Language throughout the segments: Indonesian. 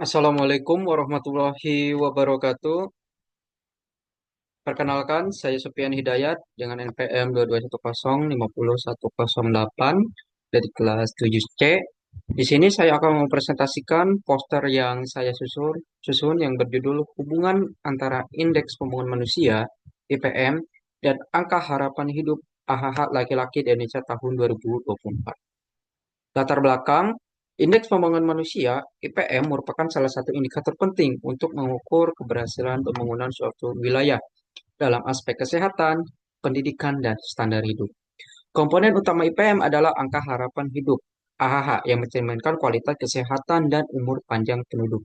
Assalamualaikum warahmatullahi wabarakatuh. Perkenalkan, saya Sofian Hidayat dengan NPM 2210500108 dari kelas 7C. Di sini saya akan mempresentasikan poster yang saya susun yang berjudul Hubungan Antara Indeks Pembangunan Manusia (IPM) dan Angka Harapan Hidup AHH Laki-laki di Indonesia tahun 2024. Latar belakang, Indeks Pembangunan Manusia (IPM) merupakan salah satu indikator penting untuk mengukur keberhasilan pembangunan suatu wilayah dalam aspek kesehatan, pendidikan, dan standar hidup. Komponen utama IPM adalah angka harapan hidup AHH yang mencerminkan kualitas kesehatan dan umur panjang penduduk.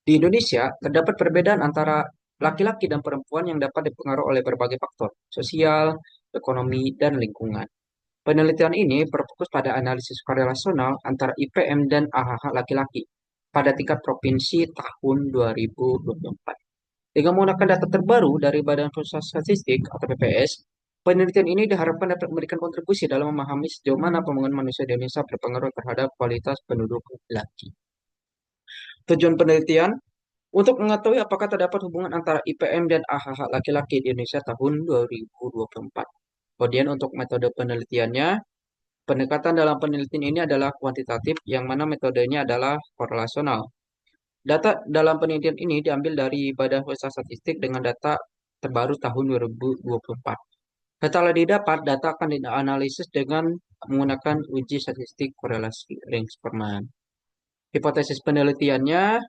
Di Indonesia, terdapat perbedaan antara laki-laki dan perempuan yang dapat dipengaruhi oleh berbagai faktor, sosial, ekonomi, dan lingkungan. Penelitian ini berfokus pada analisis korelasional antara IPM dan AHH laki-laki pada tingkat provinsi tahun 2024. Dengan menggunakan data terbaru dari Badan Pusat Statistik atau BPS, penelitian ini diharapkan dapat memberikan kontribusi dalam memahami sejauh mana pembangunan manusia di Indonesia berpengaruh terhadap kualitas penduduk laki. Tujuan penelitian untuk mengetahui apakah terdapat hubungan antara IPM dan AHH laki-laki di Indonesia tahun 2024. Kemudian untuk metode penelitiannya, pendekatan dalam penelitian ini adalah kuantitatif, yang mana metodenya adalah korelasional. Data dalam penelitian ini diambil dari Badan Pusat Statistik dengan data terbaru tahun 2024. Setelah didapat, data akan dianalisis dengan menggunakan uji statistik korelasi Reinforcement. Hipotesis penelitiannya,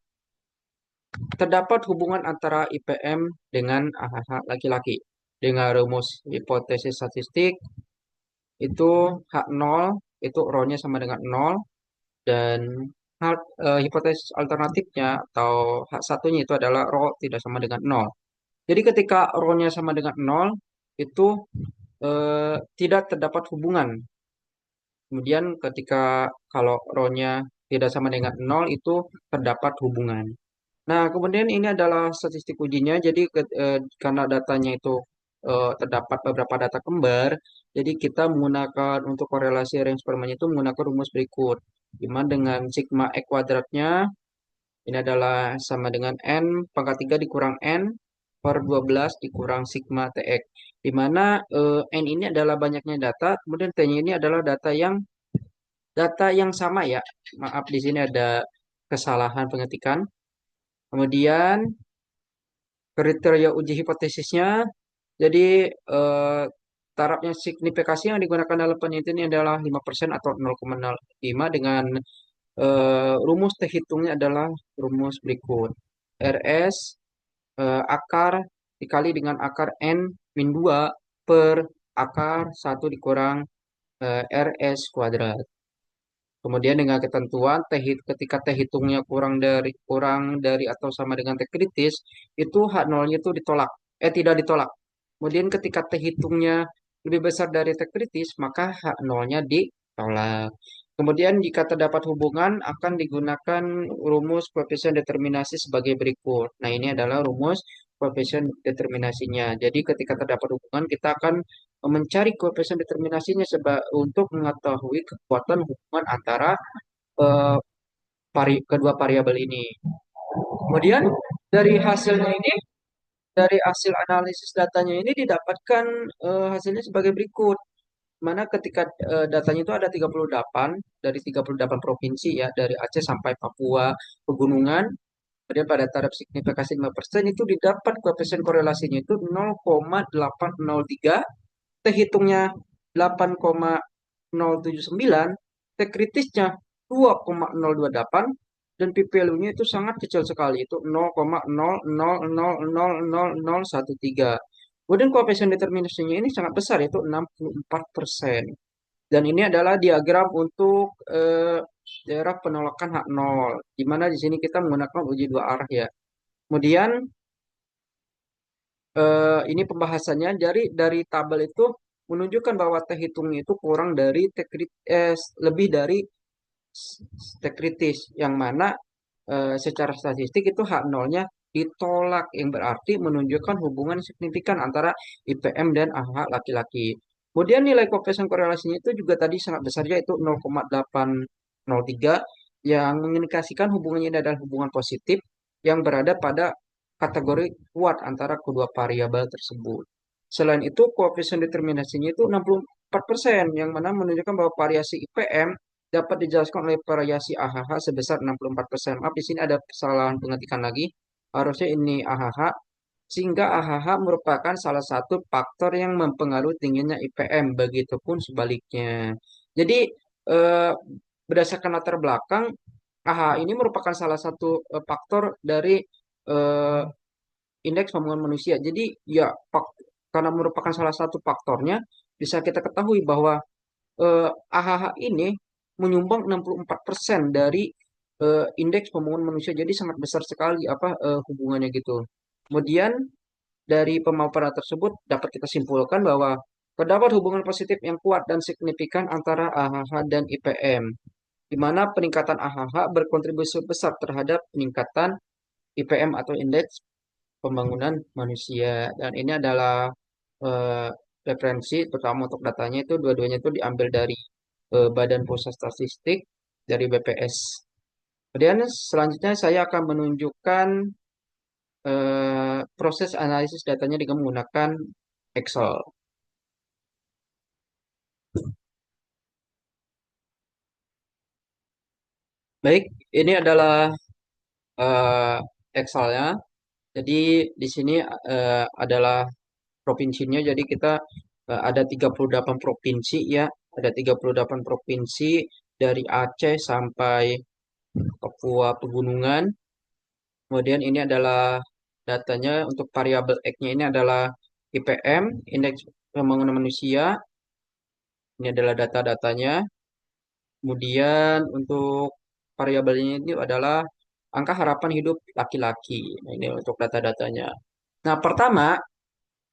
terdapat hubungan antara IPM dengan AHH laki-laki. Dengan rumus hipotesis statistik, itu H0, itu rho-nya sama dengan 0, dan hipotesis alternatifnya atau H1-nya itu adalah rho tidak sama dengan 0. Jadi ketika rho-nya sama dengan 0, itu tidak terdapat hubungan. Kemudian ketika kalau rho-nya tidak sama dengan 0, itu terdapat hubungan. Nah, kemudian ini adalah statistik ujinya. Jadi karena datanya itu terdapat beberapa data kembar, jadi kita menggunakan untuk korelasi range permainan itu menggunakan rumus berikut. Di mana dengan sigma E kuadratnya ini adalah sama dengan N pangkat 3 dikurang N per 12 dikurang sigma TX. Di mana N ini adalah banyaknya data, kemudian T-nya ini adalah data yang sama ya. Maaf, di sini ada kesalahan pengetikan. Kemudian kriteria uji hipotesisnya, jadi tarafnya signifikasi yang digunakan dalam penelitian ini adalah 5% atau 0,05 dengan rumus terhitungnya adalah rumus berikut. RS akar dikali dengan akar N min 2 per akar 1 dikurang RS kuadrat. Kemudian dengan ketentuan ketika T hitungnya kurang dari atau sama dengan T kritis, itu H0-nya itu tidak ditolak. Kemudian ketika T hitungnya lebih besar dari T kritis, maka H0-nya ditolak. Kemudian jika terdapat hubungan akan digunakan rumus koefisien determinasi sebagai berikut. Nah, ini adalah rumus koefisien determinasinya. Jadi ketika terdapat hubungan kita akan mencari koefisien determinasinya untuk mengetahui kekuatan hubungan antara eh, kedua variabel ini. Kemudian dari hasilnya ini, dari hasil analisis datanya ini didapatkan hasilnya sebagai berikut. Mana ketika datanya itu ada 38 dari 38 provinsi ya, dari Aceh sampai Papua pegunungan. Kemudian pada taraf signifikasi 5% itu didapat koefisien korelasinya itu 0,803, terhitungnya 8,079, T kritisnya 2,028, dan p-value-nya itu sangat kecil sekali, itu 0,00000013. Kemudian koefisien determinasinya ini sangat besar, yaitu 64%. Dan ini adalah diagram untuk daerah penolakan H0, di mana di sini kita menggunakan uji dua arah ya. Kemudian ini pembahasannya dari tabel itu menunjukkan bahwa T hitungnya itu kurang dari lebih dari T kritis, yang mana secara statistik itu H0-nya ditolak, yang berarti menunjukkan hubungan signifikan antara IPM dan AHH laki-laki. Kemudian nilai koefisien korelasinya itu juga tadi sangat besar, yaitu 0,803, yang mengindikasikan hubungannya ini adalah hubungan positif yang berada pada kategori kuat antara kedua variabel tersebut. Selain itu, koefisien determinasinya itu 64%, yang mana menunjukkan bahwa variasi IPM dapat dijelaskan oleh variasi AHH sebesar 64%. Maaf, di sini ada kesalahan pengetikan lagi. Harusnya ini AHH, sehingga AHH merupakan salah satu faktor yang mempengaruhi tingginya IPM, begitupun sebaliknya. Jadi, eh, berdasarkan latar belakang, AHA ini merupakan salah satu faktor dari eh, indeks pembangunan manusia. Jadi ya karena merupakan salah satu faktornya, bisa kita ketahui bahwa AHH ini menyumbang 64% dari indeks pembangunan manusia. Jadi sangat besar sekali apa hubungannya gitu. Kemudian dari pemaparan tersebut dapat kita simpulkan bahwa terdapat hubungan positif yang kuat dan signifikan antara AHH dan IPM, di mana peningkatan AHH berkontribusi besar terhadap peningkatan IPM atau indeks pembangunan manusia. Dan ini adalah eh, referensi pertama untuk datanya itu dua-duanya itu diambil dari Badan Pusat Statistik dari BPS. Kemudian selanjutnya saya akan menunjukkan proses analisis datanya dengan menggunakan Excel. Baik, ini adalah eh, Excelnya. Jadi di sini adalah provinsinya. Jadi kita ada 38 provinsi ya. Ada 38 provinsi dari Aceh sampai Papua Pegunungan. Kemudian ini adalah datanya untuk variabel X-nya ini adalah IPM, Indeks Pembangunan Manusia. Ini adalah data-datanya. Kemudian untuk variabelnya itu adalah angka harapan hidup laki-laki. Nah, ini untuk data-datanya. Nah,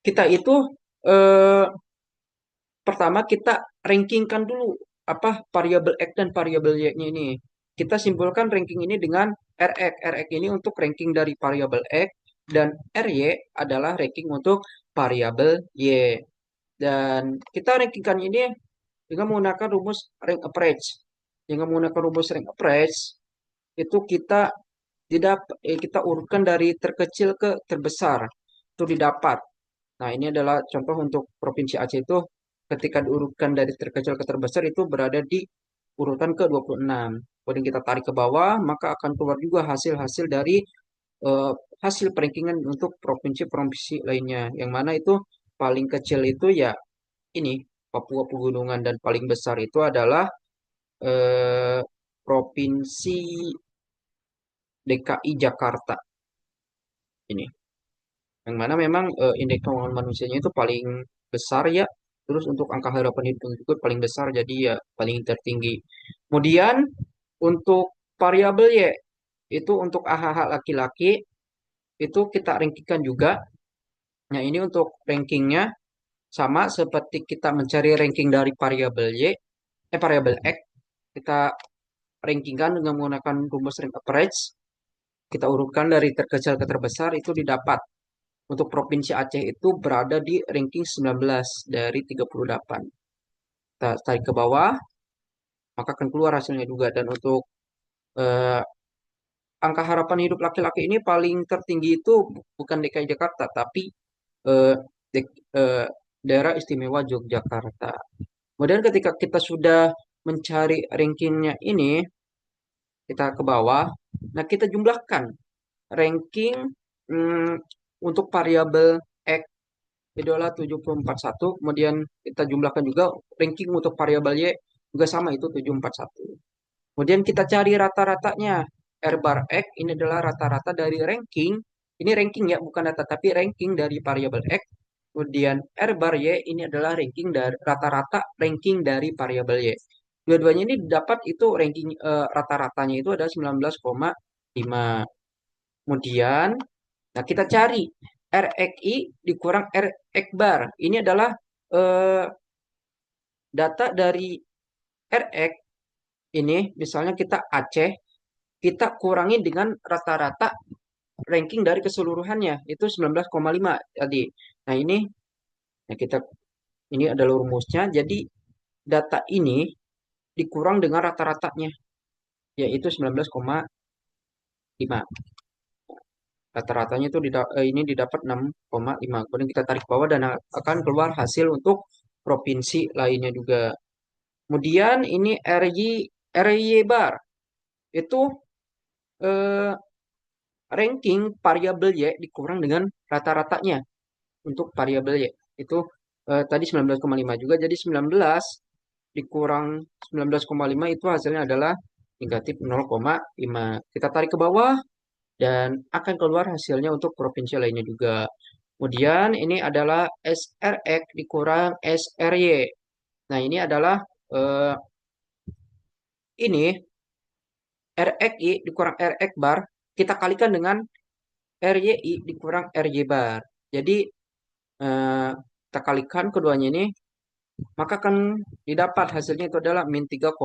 kita itu eh, pertama kita rankingkan dulu apa variabel X dan variabel Y-nya ini. Kita simpulkan ranking ini dengan Rx. Rx ini untuk ranking dari variabel X dan Ry adalah ranking untuk variabel Y. Dan kita rankingkan ini dengan menggunakan rumus rank approach. Dengan menggunakan rumus rank approach itu kita urutkan dari terkecil ke terbesar. Itu didapat. Nah, ini adalah contoh untuk Provinsi Aceh itu ketika diurutkan dari terkecil ke terbesar itu berada di urutan ke-26. Kemudian kita tarik ke bawah, maka akan keluar juga hasil-hasil dari eh, hasil perankingan untuk provinsi-provinsi lainnya. Yang mana itu paling kecil itu ya ini Papua Pegunungan, dan paling besar itu adalah eh, Provinsi DKI Jakarta ini. Yang mana memang indeks pembangunan manusianya itu paling besar ya. Terus untuk angka harapan hidup juga paling besar, jadi ya paling tertinggi. Kemudian untuk variabel Y itu untuk AHH laki-laki itu kita rankingkan juga. Nah, ini untuk rankingnya sama seperti kita mencari ranking dari variabel Y, variabel X, kita rankingkan dengan menggunakan rumus rank average. Kita urutkan dari terkecil ke terbesar, itu didapat. Untuk Provinsi Aceh itu berada di ranking 19 dari 38. Kita tarik ke bawah, maka akan keluar hasilnya juga. Dan untuk eh, angka harapan hidup laki-laki ini paling tertinggi itu bukan DKI Jakarta, tapi eh, eh, daerah istimewa Yogyakarta. Kemudian ketika kita sudah mencari rankingnya ini, kita ke bawah, nah kita jumlahkan ranking hmm, untuk variabel X itu adalah 741. Kemudian kita jumlahkan juga ranking untuk variabel Y juga sama, itu 741. Kemudian kita cari rata-ratanya. R bar X ini adalah rata-rata dari ranking. Ini ranking ya, bukan data, tapi ranking dari variabel X. Kemudian R bar Y ini adalah ranking dari rata-rata ranking dari variabel Y. Dua-duanya ini dapat itu ranking rata-ratanya itu ada 19,5. Kemudian, nah kita cari RXI dikurang RX bar. Ini adalah eh, data dari RX ini, misalnya kita Aceh, kita kurangi dengan rata-rata ranking dari keseluruhannya, itu 19,5 tadi. Nah, nah ini adalah rumusnya. Jadi data ini dikurang dengan rata-ratanya. yaitu 19,5. Rata-ratanya itu ini didapat 6,5. Kemudian kita tarik ke bawah dan akan keluar hasil untuk provinsi lainnya juga. Kemudian ini RY bar itu eh, ranking variabel Y dikurang dengan rata-ratanya untuk variabel Y. Itu tadi 19,5 juga, jadi 19 dikurang 19,5 itu hasilnya adalah negatif 0,5. Kita tarik ke bawah dan akan keluar hasilnya untuk provinsi lainnya juga. Kemudian ini adalah SRX dikurang SRY. Nah, ini adalah eh, ini RXI dikurang RX bar kita kalikan dengan RYI dikurang RY bar. Jadi kita kalikan keduanya ini, maka akan didapat hasilnya itu adalah min 3,25.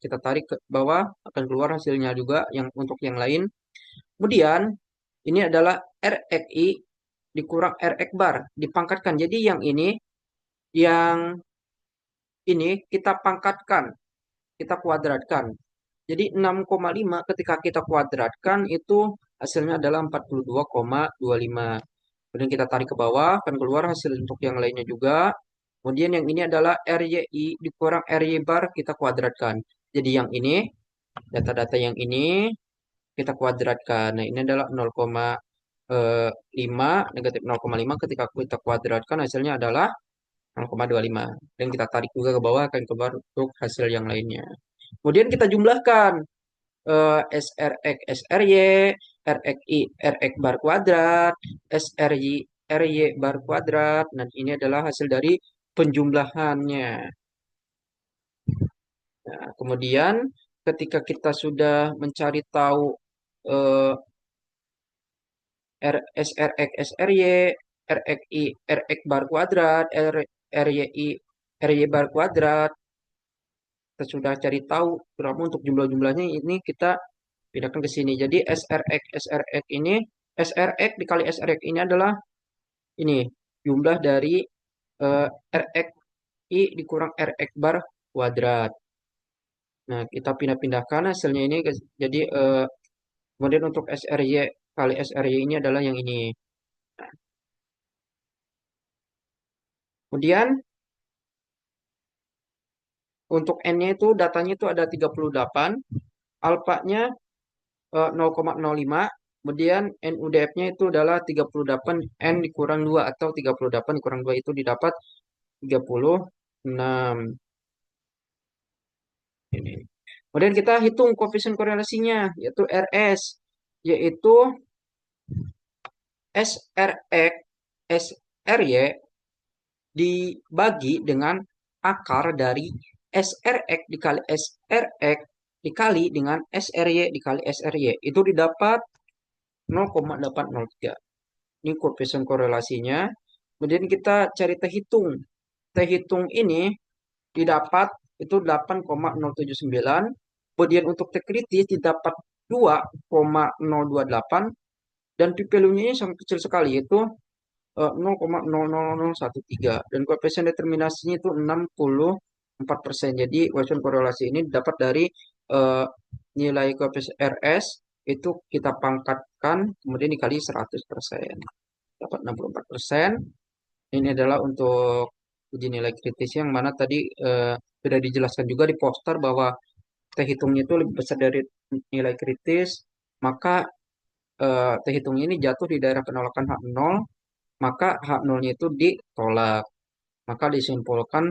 Kita tarik ke bawah, akan keluar hasilnya juga yang untuk yang lain. Kemudian, ini adalah RXI dikurang RX bar, dipangkatkan. Jadi yang ini kita pangkatkan, kita kuadratkan. Jadi 6,5 ketika kita kuadratkan itu hasilnya adalah 42,25. Kemudian kita tarik ke bawah, akan keluar hasil untuk yang lainnya juga. Kemudian yang ini adalah RYI dikurang RY bar kita kuadratkan. Jadi yang ini, data-data yang ini kita kuadratkan. Nah, ini adalah 0,5, negatif 0,5 ketika kita kuadratkan hasilnya adalah 0,25. Dan kita tarik juga ke bawah akan keluar untuk hasil yang lainnya. Kemudian kita jumlahkan SRX SRY, RXI RX bar kuadrat, SRY RY bar kuadrat. Dan ini adalah hasil dari penjumlahannya. Nah, kemudian ketika kita sudah mencari tahu eh, SRX SRY, RXI RX bar kuadrat, RYI RY bar kuadrat, kita sudah cari tahu berapa untuk jumlah-jumlahnya, ini kita pindahkan ke sini. Jadi SRX ini, SRX dikali SRX ini adalah ini jumlah dari RXI dikurang RX bar kuadrat. Nah, kita pindah-pindahkan hasilnya ini. Jadi kemudian untuk SRY kali SRY ini adalah yang ini. Kemudian untuk N-nya itu datanya itu ada 38, alfanya 0,05, kemudian NUDF-nya itu adalah 38 N dikurang 2 atau 38 dikurang 2 itu didapat 36. Ini. Kemudian kita hitung koefisien korelasinya yaitu RS, yaitu SRX SRY dibagi dengan akar dari SRX dikali SRX dikali dengan SRY dikali SRY. Itu didapat 0,803. Ini koefisien korelasinya. Kemudian kita cari T hitung. T hitung ini didapat itu 8,079. Kemudian untuk T kritis didapat 2,028 dan p value-nya sangat kecil sekali yaitu 0,00013 dan koefisien determinasinya itu 64%. Jadi koefisien korelasi ini dapat dari eh, nilai koefisien RS itu kita pangkatkan kemudian dikali 100%. Dapat 64%. Ini adalah untuk uji nilai kritis yang mana tadi sudah dijelaskan juga di poster bahwa T hitungnya itu lebih besar dari nilai kritis, maka T hitung ini jatuh di daerah penolakan H0, maka H0-nya itu ditolak. Maka disimpulkan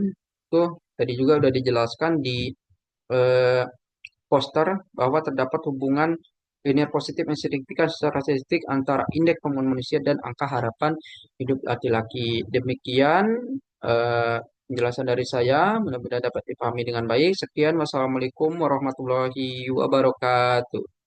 tuh tadi juga sudah dijelaskan di eh, poster bahwa terdapat hubungan linear positif yang signifikan secara statistik antara indeks pembangunan manusia dan angka harapan hidup laki-laki. Demikian penjelasan dari saya, mudah-mudahan dapat dipahami dengan baik. Sekian, wassalamualaikum warahmatullahi wabarakatuh.